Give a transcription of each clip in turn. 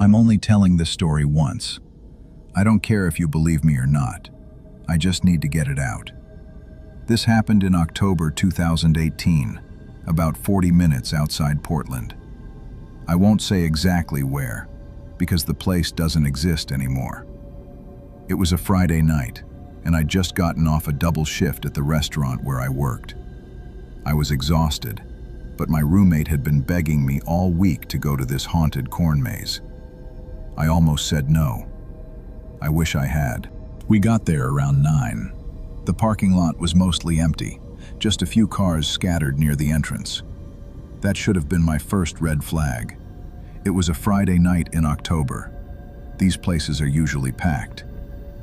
I'm only telling this story once. I don't care if you believe me or not. I just need to get it out. This happened in October 2018, about 40 minutes outside Portland. I won't say exactly where, because the place doesn't exist anymore. It was a Friday night, and I'd just gotten off a double shift at the restaurant where I worked. I was exhausted, but my roommate had been begging me all week to go to this haunted corn maze. I almost said no. I wish I had. We got there around 9. The parking lot was mostly empty, just a few cars scattered near the entrance. That should have been my first red flag. It was a Friday night in October. These places are usually packed.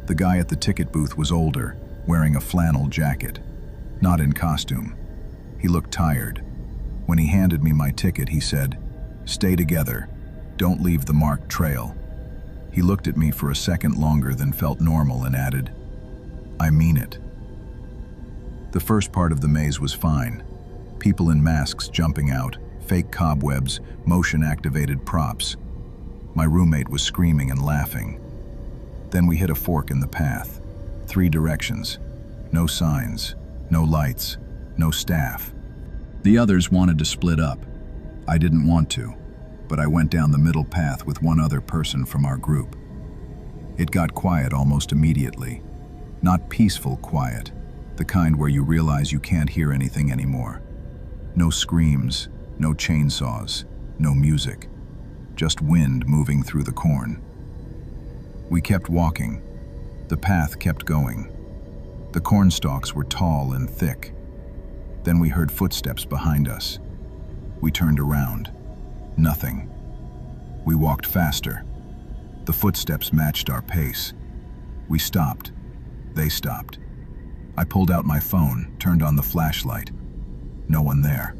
The guy at the ticket booth was older, wearing a flannel jacket, not in costume. He looked tired. When he handed me my ticket, he said, "Stay together. Don't leave the marked trail." He looked at me for a second longer than felt normal and added, "I mean it." The first part of the maze was fine. People in masks jumping out, fake cobwebs, motion-activated props. My roommate was screaming and laughing. Then we hit a fork in the path. 3 directions. No signs, no lights, no staff. The others wanted to split up. I didn't want to, but I went down the middle path with one other person from our group. It got quiet almost immediately. Not peaceful quiet, the kind where you realize you can't hear anything anymore. No screams, no chainsaws, no music, just wind moving through the corn. We kept walking. The path kept going. The corn stalks were tall and thick. Then we heard footsteps behind us. We turned around. Nothing. We walked faster. The footsteps matched our pace. We stopped. They stopped. I pulled out my phone, turned on the flashlight. No one there.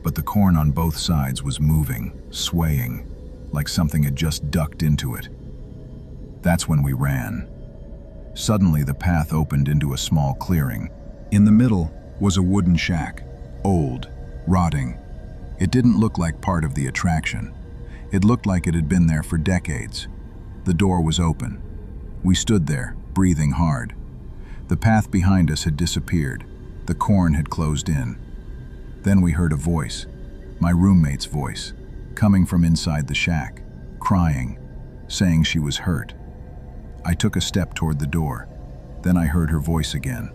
But the corn on both sides was moving, swaying, like something had just ducked into it. That's when we ran. Suddenly the path opened into a small clearing. In the middle was a wooden shack, old, rotting. It didn't look like part of the attraction. It looked like it had been there for decades. The door was open. We stood there, breathing hard. The path behind us had disappeared. The corn had closed in. Then we heard a voice, my roommate's voice, coming from inside the shack, crying, saying she was hurt. I took a step toward the door. Then I heard her voice again,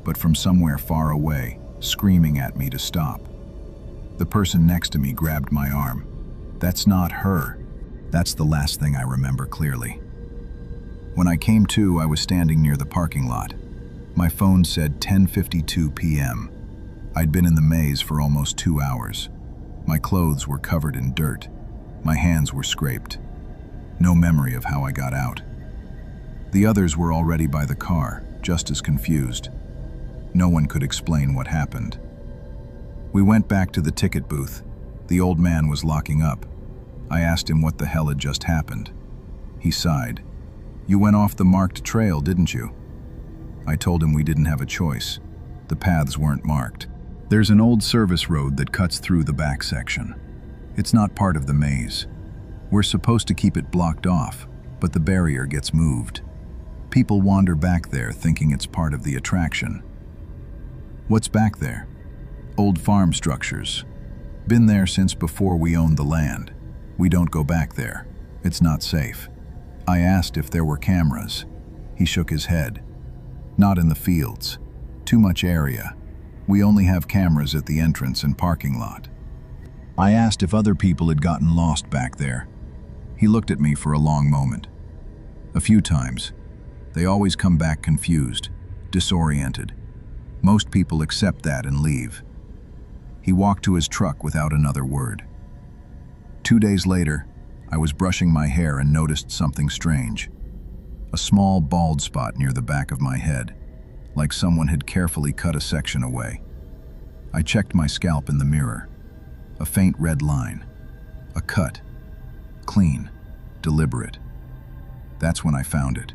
but from somewhere far away, screaming at me to stop. The person next to me grabbed my arm. That's not her. That's the last thing I remember clearly. When I came to, I was standing near the parking lot. My phone said 10:52 p.m. I'd been in the maze for almost 2 hours. My clothes were covered in dirt. My hands were scraped. No memory of how I got out. The others were already by the car, just as confused. No one could explain what happened. We went back to the ticket booth. The old man was locking up. I asked him what the hell had just happened. He sighed. "You went off the marked trail, didn't you?" I told him we didn't have a choice. The paths weren't marked. There's an old service road that cuts through the back section. It's not part of the maze. We're supposed to keep it blocked off, but the barrier gets moved. People wander back there thinking it's part of the attraction. What's back there? Old farm structures. Been there since before we owned the land. We don't go back there. It's not safe. I asked if there were cameras. He shook his head. Not in the fields. Too much area. We only have cameras at the entrance and parking lot. I asked if other people had gotten lost back there. He looked at me for a long moment. A few times. They always come back confused, disoriented. Most people accept that and leave. He walked to his truck without another word. 2 days later, I was brushing my hair and noticed something strange. A small bald spot near the back of my head, like someone had carefully cut a section away. I checked my scalp in the mirror. A faint red line. A cut. Clean. Deliberate. That's when I found it.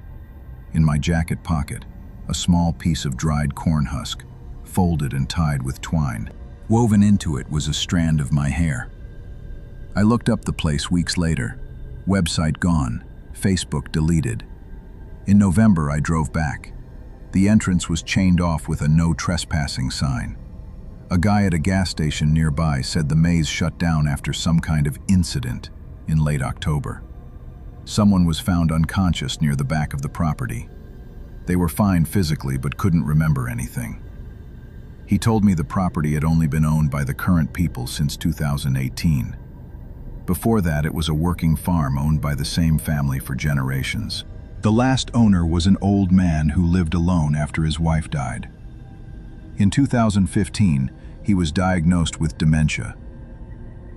In my jacket pocket, a small piece of dried corn husk, folded and tied with twine. Woven into it was a strand of my hair. I looked up the place weeks later. Website gone, Facebook deleted. In November, I drove back. The entrance was chained off with a no trespassing sign. A guy at a gas station nearby said the maze shut down after some kind of incident in late October. Someone was found unconscious near the back of the property. They were fine physically but couldn't remember anything. He told me the property had only been owned by the current people since 2018. Before that, it was a working farm owned by the same family for generations. The last owner was an old man who lived alone after his wife died. In 2015, he was diagnosed with dementia.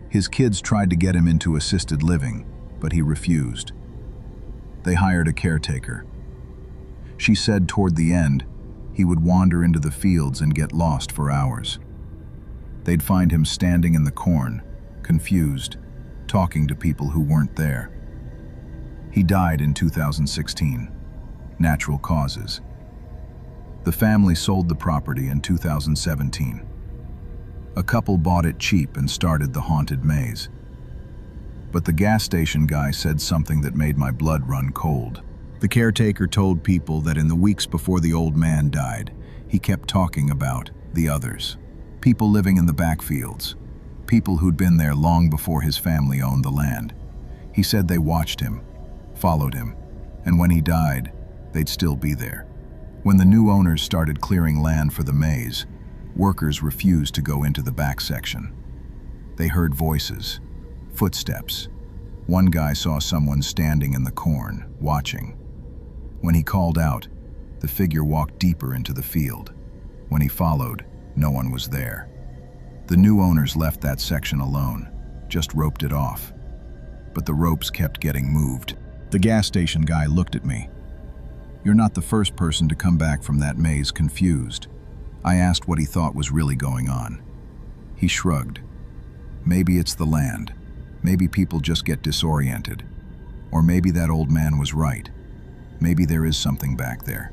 His kids tried to get him into assisted living, but he refused. They hired a caretaker. She said toward the end, he would wander into the fields and get lost for hours. They'd find him standing in the corn, confused, talking to people who weren't there. He died in 2016, natural causes. The family sold the property in 2017. A couple bought it cheap and started the haunted maze. But the gas station guy said something that made my blood run cold. The caretaker told people that in the weeks before the old man died, he kept talking about the others. People living in the backfields. People who'd been there long before his family owned the land. He said they watched him, followed him, and when he died, they'd still be there. When the new owners started clearing land for the maze, workers refused to go into the back section. They heard voices, footsteps. One guy saw someone standing in the corn, watching. When he called out, the figure walked deeper into the field. When he followed, no one was there. The new owners left that section alone, just roped it off. But the ropes kept getting moved. The gas station guy looked at me. "You're not the first person to come back from that maze confused." I asked what he thought was really going on. He shrugged. "Maybe it's the land. Maybe people just get disoriented. Or maybe that old man was right. Maybe there is something back there.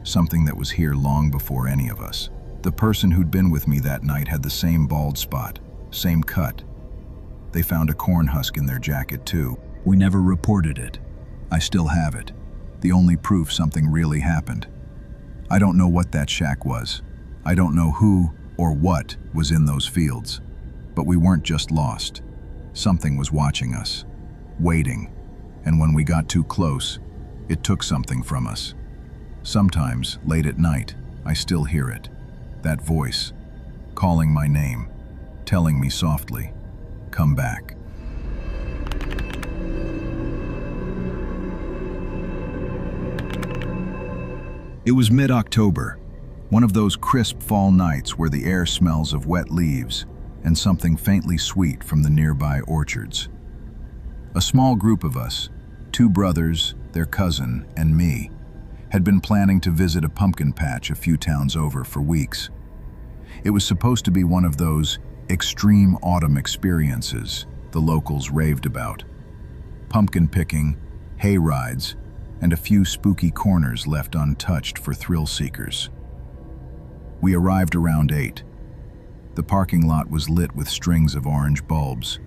Something that was here long before any of us." The person who'd been with me that night had the same bald spot, same cut. They found a corn husk in their jacket too. We never reported it. I still have it. The only proof something really happened. I don't know what that shack was. I don't know who or what was in those fields. But we weren't just lost. Something was watching us, waiting, and when we got too close, it took something from us. Sometimes, late at night, I still hear it. That voice, calling my name, telling me softly, "Come back." It was mid-October, one of those crisp fall nights where the air smells of wet leaves and something faintly sweet from the nearby orchards. A small group of us, 2 brothers, their cousin, and me, had been planning to visit a pumpkin patch a few towns over for weeks. It was supposed to be one of those extreme autumn experiences the locals raved about. Pumpkin picking, hay rides, and a few spooky corners left untouched for thrill seekers. We arrived around 8. The parking lot was lit with strings of orange bulbs,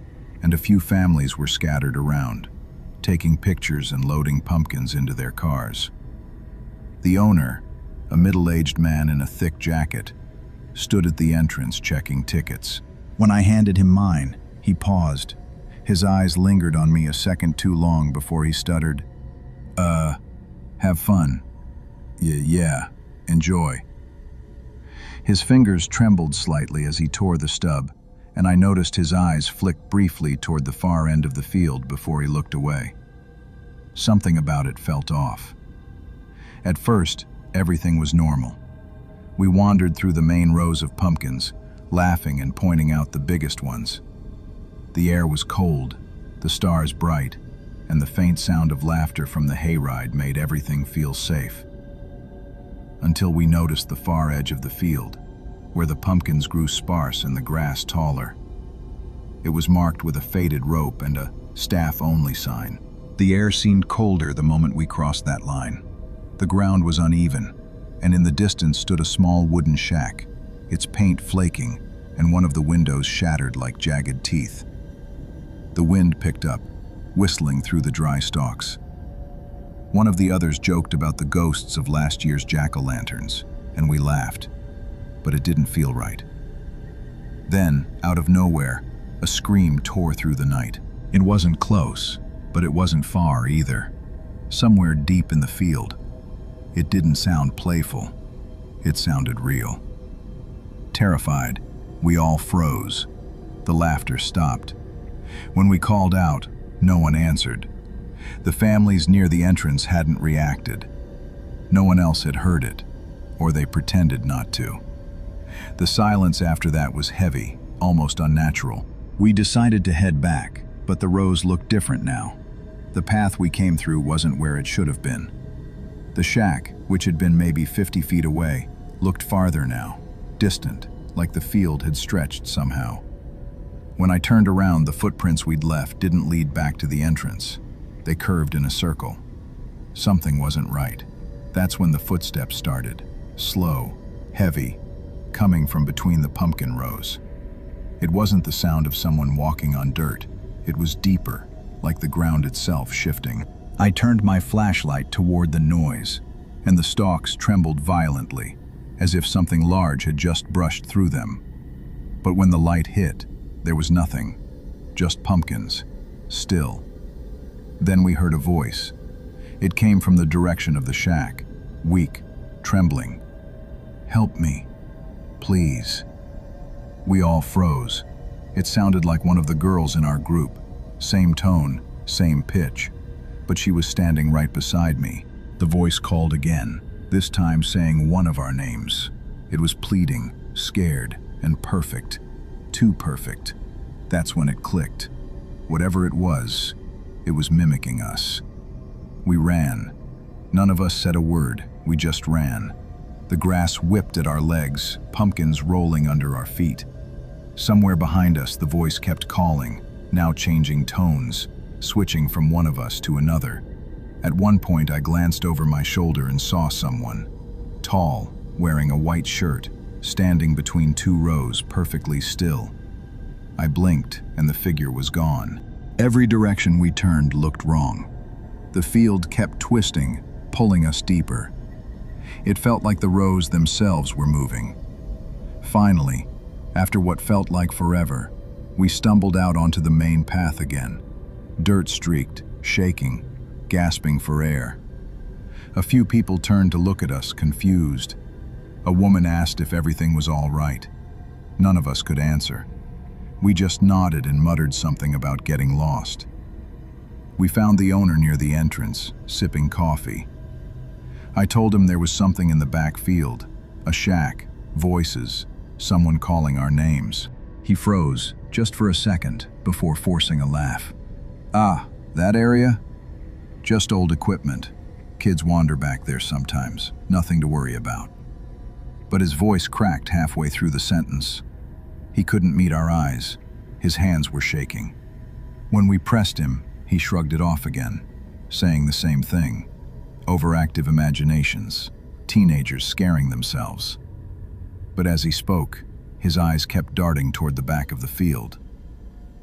and a few families were scattered around, taking pictures and loading pumpkins into their cars. The owner, a middle-aged man in a thick jacket, stood at the entrance checking tickets. When I handed him mine, he paused. His eyes lingered on me a second too long before he stuttered, "Have fun." Yeah, enjoy." His fingers trembled slightly as he tore the stub, and I noticed his eyes flick briefly toward the far end of the field before he looked away. Something about it felt off. At first, everything was normal. We wandered through the main rows of pumpkins, laughing and pointing out the biggest ones. The air was cold, the stars bright, and the faint sound of laughter from the hayride made everything feel safe. Until we noticed the far edge of the field, where the pumpkins grew sparse and the grass taller. It was marked with a faded rope and a staff-only sign. The air seemed colder the moment we crossed that line. The ground was uneven, and in the distance stood a small wooden shack, its paint flaking and one of the windows shattered like jagged teeth. The wind picked up, whistling through the dry stalks. One of the others joked about the ghosts of last year's jack-o'-lanterns, and we laughed, but it didn't feel right. Then, out of nowhere, a scream tore through the night. It wasn't close, but it wasn't far either. Somewhere deep in the field. It didn't sound playful. It sounded real. Terrified, we all froze. The laughter stopped. When we called out, no one answered. The families near the entrance hadn't reacted. No one else had heard it, or they pretended not to. The silence after that was heavy, almost unnatural. We decided to head back, but the rows looked different now. The path we came through wasn't where it should have been. The shack, which had been maybe 50 feet away, looked farther now, distant, like the field had stretched somehow. When I turned around, the footprints we'd left didn't lead back to the entrance. They curved in a circle. Something wasn't right. That's when the footsteps started, slow, heavy, coming from between the pumpkin rows. It wasn't the sound of someone walking on dirt. It was deeper, like the ground itself shifting. I turned my flashlight toward the noise, and the stalks trembled violently, as if something large had just brushed through them. But when the light hit, there was nothing, just pumpkins, still. Then we heard a voice. It came from the direction of the shack, weak, trembling. "Help me, please." We all froze. It sounded like one of the girls in our group. Same tone, same pitch. But she was standing right beside me. The voice called again, this time saying one of our names. It was pleading, scared, and perfect. Too perfect. That's when it clicked. Whatever it was mimicking us. We ran. None of us said a word, we just ran. The grass whipped at our legs, pumpkins rolling under our feet. Somewhere behind us, the voice kept calling, now changing tones, switching from one of us to another. At one point, I glanced over my shoulder and saw someone, tall, wearing a white shirt, standing between two rows, perfectly still. I blinked, and the figure was gone. Every direction we turned looked wrong. The field kept twisting, pulling us deeper. It felt like the rows themselves were moving. Finally, after what felt like forever, we stumbled out onto the main path again, dirt-streaked, shaking, gasping for air. A few people turned to look at us, confused. A woman asked if everything was all right. None of us could answer. We just nodded and muttered something about getting lost. We found the owner near the entrance, sipping coffee. I told him there was something in the back field, a shack, voices, someone calling our names. He froze, just for a second, before forcing a laugh. "Ah, that area? Just old equipment. Kids wander back there sometimes, nothing to worry about." But his voice cracked halfway through the sentence. He couldn't meet our eyes. His hands were shaking. When we pressed him, he shrugged it off again, saying the same thing. Overactive imaginations, teenagers scaring themselves. But as he spoke, his eyes kept darting toward the back of the field.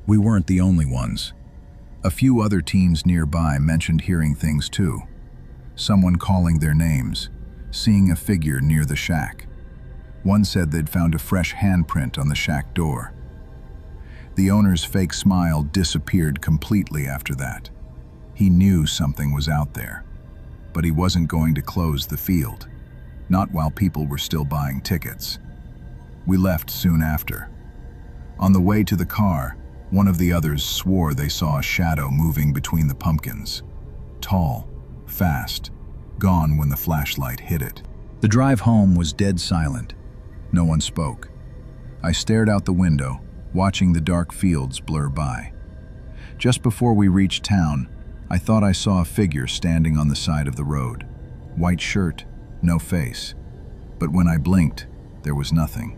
We weren't the only ones. A few other teens nearby mentioned hearing things too. Someone calling their names, seeing a figure near the shack. One said they'd found a fresh handprint on the shack door. The owner's fake smile disappeared completely after that. He knew something was out there, but he wasn't going to close the field, not while people were still buying tickets. We left soon after. On the way to the car, one of the others swore they saw a shadow moving between the pumpkins. Tall, fast, gone when the flashlight hit it. The drive home was dead silent. No one spoke. I stared out the window, watching the dark fields blur by. Just before we reached town, I thought I saw a figure standing on the side of the road. White shirt, no face. But when I blinked, there was nothing.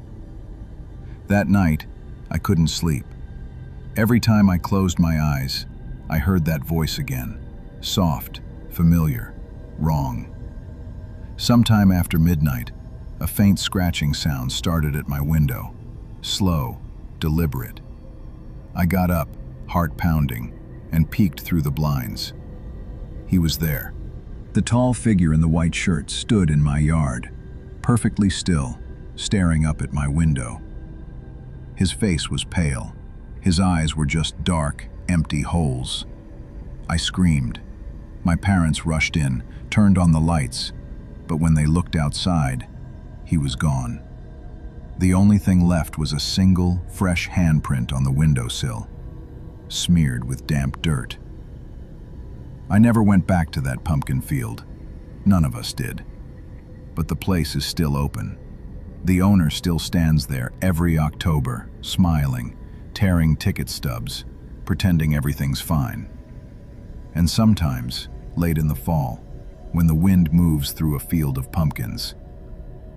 That night, I couldn't sleep. Every time I closed my eyes, I heard that voice again. Soft, familiar, wrong. Sometime after midnight, a faint scratching sound started at my window. Slow, deliberate. I got up, heart pounding, and peeked through the blinds. He was there. The tall figure in the white shirt stood in my yard, perfectly still, staring up at my window. His face was pale. His eyes were just dark, empty holes. I screamed. My parents rushed in, turned on the lights, but when they looked outside, he was gone. The only thing left was a single, fresh handprint on the windowsill, smeared with damp dirt. I never went back to that pumpkin field. None of us did. But the place is still open. The owner still stands there every October, smiling, tearing ticket stubs, pretending everything's fine. And sometimes, late in the fall, when the wind moves through a field of pumpkins,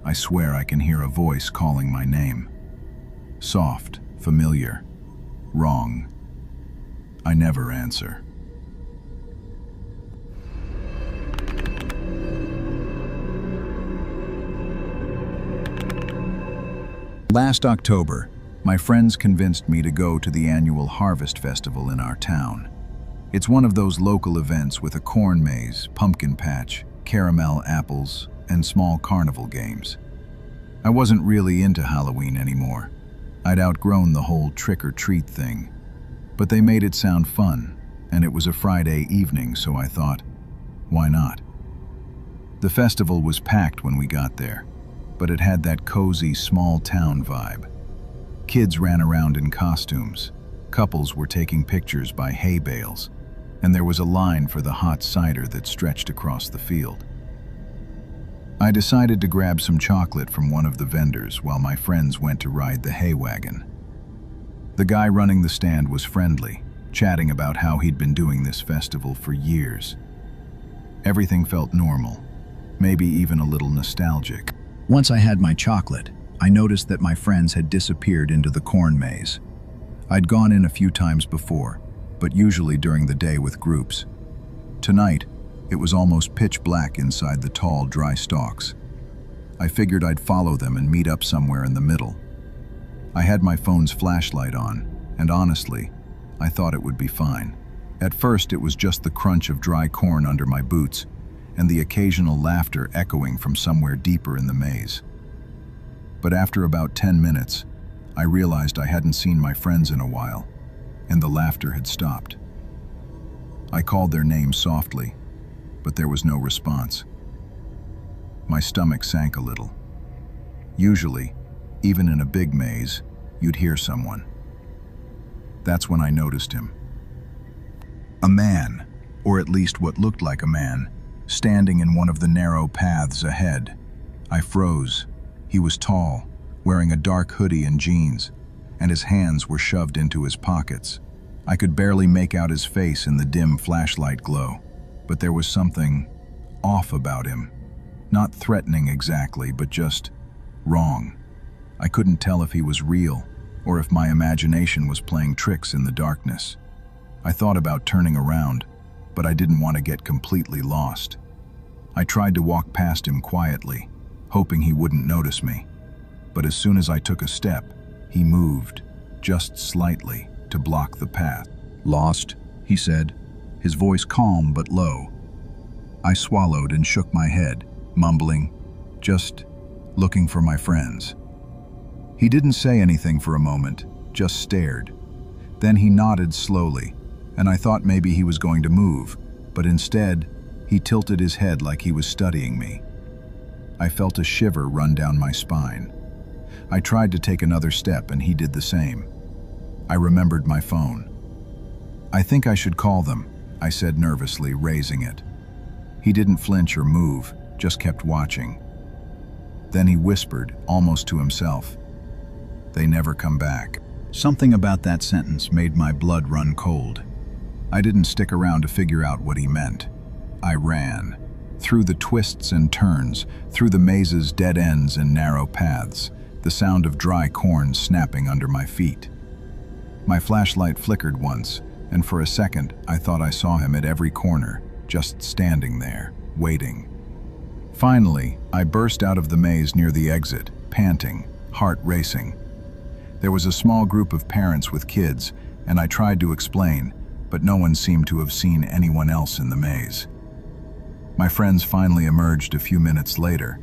I swear I can hear a voice calling my name. Soft, familiar, wrong. I never answer. Last October, my friends convinced me to go to the annual Harvest Festival in our town. It's one of those local events with a corn maze, pumpkin patch, caramel apples, and small carnival games. I wasn't really into Halloween anymore. I'd outgrown the whole trick-or-treat thing. But they made it sound fun, and it was a Friday evening, so I thought, why not? The festival was packed when we got there, but it had that cozy, small-town vibe. Kids ran around in costumes, couples were taking pictures by hay bales, and there was a line for the hot cider that stretched across the field. I decided to grab some chocolate from one of the vendors while my friends went to ride the hay wagon. The guy running the stand was friendly, chatting about how he'd been doing this festival for years. Everything felt normal, maybe even a little nostalgic. Once I had my chocolate, I noticed that my friends had disappeared into the corn maze. I'd gone in a few times before, but usually during the day with groups. Tonight, it was almost pitch black inside the tall, dry stalks. I figured I'd follow them and meet up somewhere in the middle. I had my phone's flashlight on, and honestly, I thought it would be fine. At first, it was just the crunch of dry corn under my boots, and the occasional laughter echoing from somewhere deeper in the maze. But after about 10 minutes, I realized I hadn't seen my friends in a while, and the laughter had stopped. I called their names softly, but there was no response. My stomach sank a little. Usually, even in a big maze, you'd hear someone. That's when I noticed him. A man, or at least what looked like a man, standing in one of the narrow paths ahead. I froze. He was tall, wearing a dark hoodie and jeans, and his hands were shoved into his pockets. I could barely make out his face in the dim flashlight glow, but there was something off about him. Not threatening exactly, but just wrong. I couldn't tell if he was real, or if my imagination was playing tricks in the darkness. I thought about turning around, but I didn't want to get completely lost. I tried to walk past him quietly, hoping he wouldn't notice me. But as soon as I took a step, he moved, just slightly, to block the path. "Lost," he said, his voice calm but low. I swallowed and shook my head, mumbling, "Just looking for my friends." He didn't say anything for a moment, just stared. Then he nodded slowly, and I thought maybe he was going to move, but instead, he tilted his head like he was studying me. I felt a shiver run down my spine. I tried to take another step, and he did the same. I remembered my phone. "I think I should call them," I said nervously, raising it. He didn't flinch or move, just kept watching. Then he whispered, almost to himself, "They never come back." Something about that sentence made my blood run cold. I didn't stick around to figure out what he meant. I ran, through the twists and turns, through the maze's dead ends and narrow paths, the sound of dry corn snapping under my feet. My flashlight flickered once, and for a second I thought I saw him at every corner, just standing there, waiting. Finally, I burst out of the maze near the exit, panting, heart racing. There was a small group of parents with kids, and I tried to explain, but no one seemed to have seen anyone else in the maze. My friends finally emerged a few minutes later,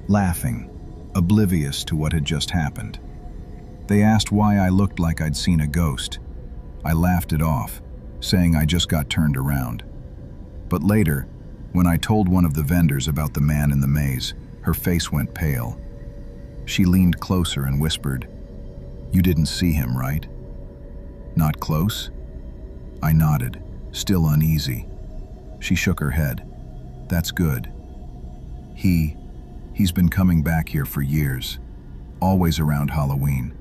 laughing, oblivious to what had just happened. They asked why I looked like I'd seen a ghost. I laughed it off, saying I just got turned around. But later, when I told one of the vendors about the man in the maze, her face went pale. She leaned closer and whispered, "You didn't see him, right?" "Not close?" I nodded, still uneasy. She shook her head. "That's good. He's been coming back here for years, always around Halloween.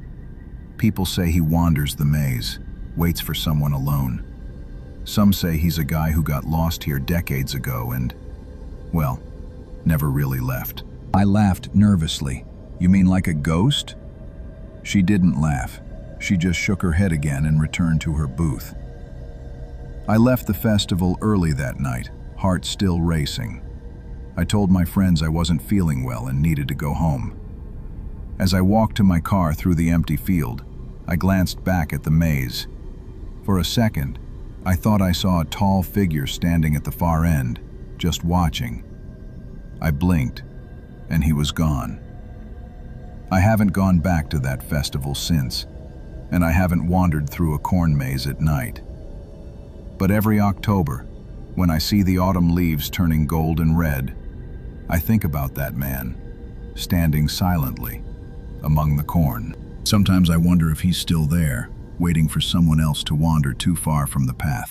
People say he wanders the maze, waits for someone alone. Some say he's a guy who got lost here decades ago and, well, never really left." I laughed nervously. "You mean like a ghost?" She didn't laugh. She just shook her head again and returned to her booth. I left the festival early that night, heart still racing. I told my friends I wasn't feeling well and needed to go home. As I walked to my car through the empty field, I glanced back at the maze. For a second, I thought I saw a tall figure standing at the far end, just watching. I blinked, and he was gone. I haven't gone back to that festival since, and I haven't wandered through a corn maze at night. But every October, when I see the autumn leaves turning gold and red, I think about that man, standing silently among the corn. Sometimes I wonder if he's still there, waiting for someone else to wander too far from the path.